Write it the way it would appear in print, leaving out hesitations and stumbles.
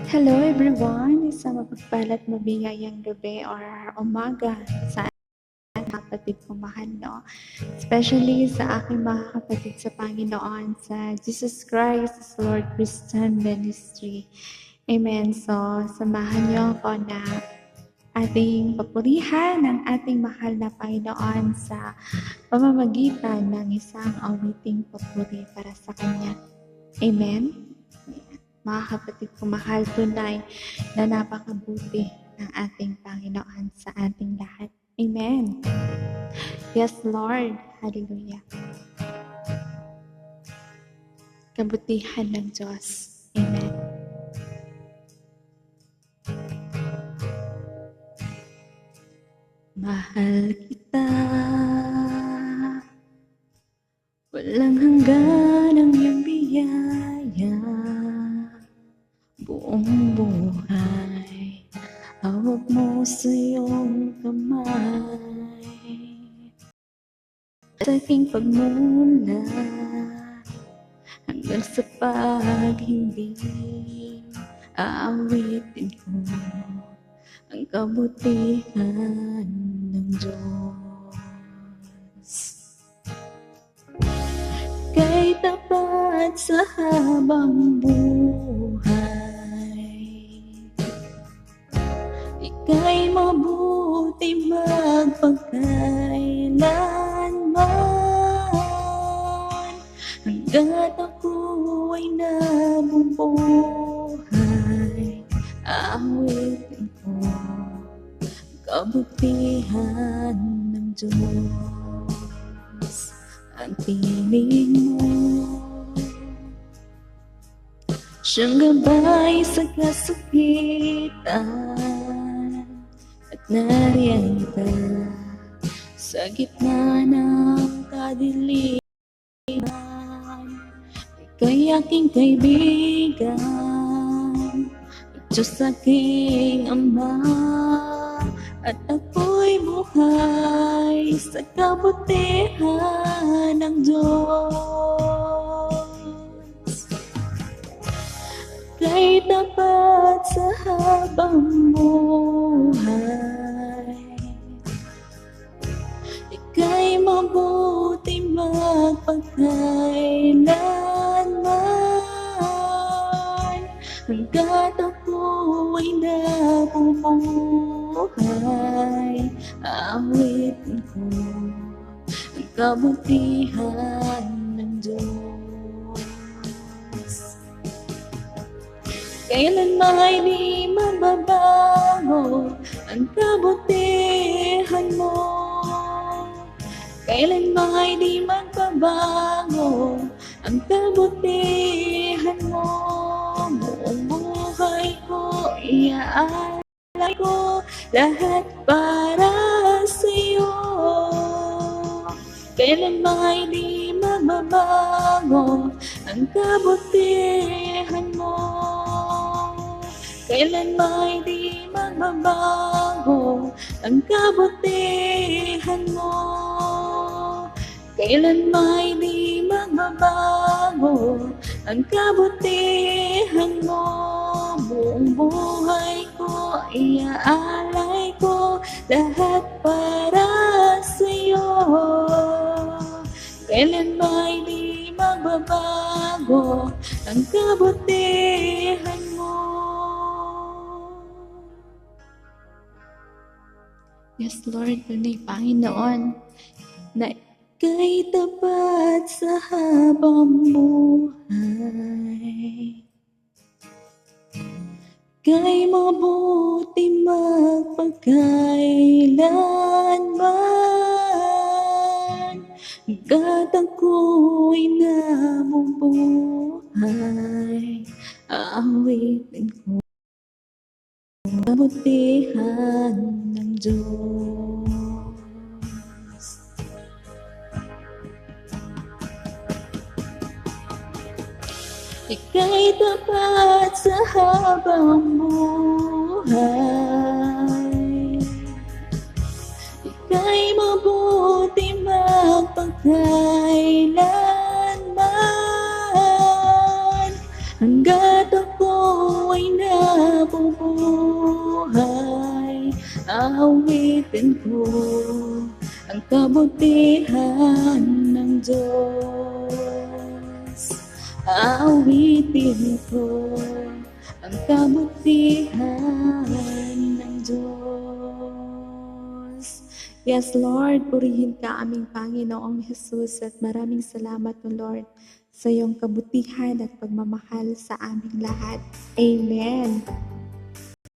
Hello everyone! Isang mapagpalat mabiyayang gabi or umaga sa aking kapatid kong mahal, no? Especially sa aking mga kapatid sa Panginoon, sa Jesus Christ, sa Lord Christian Ministry. Amen. So, samahan niyo ako na ating papurihan ng ating mahal na Panginoon sa pamamagitan ng isang awiting papuri para sa Kanya. Amen. Mga kapatid ko mahal, tunay na napakabuti ng ating Panginoon sa ating lahat. Amen. Yes, Lord. Hallelujah. Kabutihan ng Diyos. Amen. Mahal kita, walang hanggan ang iyong biyaya. Buong buhay, hawak mo sa iyong kamay. Sa aking pagmula, hanggang sa pag-ibig, aawitin ko ang kabutihan ng Diyos. Kay tapat sa habang buhay, ika'y mabuti magpagkailanman. Hanggat ako ay nabubuhay, aawitin ko kabutihan ng Diyos. Ang tinig mo, siyang gabay sa kasakitan, at nariyan ka sa gitna ng kadiliman. Ika'y aking kaibigan, Diyos aking Ama, at ako'y buhay sa kabutihan ng Diyos. Kay tapat sa habang buhay, ika'y mabuti magpagkailanman. Hanggat ako ay nabubuhay, aawitin ko ang kabutihan ng Diyos. Kailanman di mababago ang kabutihan mo. Kailanman di magbabago ang kabutihan mo. Buong buhay ko iaalay ko lahat para sa'yo. Kailanman di magbabago ang kabutihan mo. Kailanman di magbabago ang kabutihan mo. Kailanman di magbabago ang kabutihan mo. Buong buhay ko iaalay ko lahat para sa'yo. Kailanman di magbabago ang kabutihan mo. Yes, Lord, tunay Panginoon, na ika'y tapat sa habang buhay. Ika'y mabuti magpagkailanman. Hanggat ako'y nabubuhay, aawitin ko ang kabutihan ng Diyos. Ika'y tapat sa habang buhay, ika'y mabuti magpagkailanman. Hanggat ako ay aawitin ko ang kabutihan ng Diyos. Aawitin ko ang kabutihan ng Diyos. Yes, Lord, purihin ka aming Panginoong Jesus at maraming salamat, O Lord, sa iyong kabutihan at pagmamahal sa aming lahat. Amen.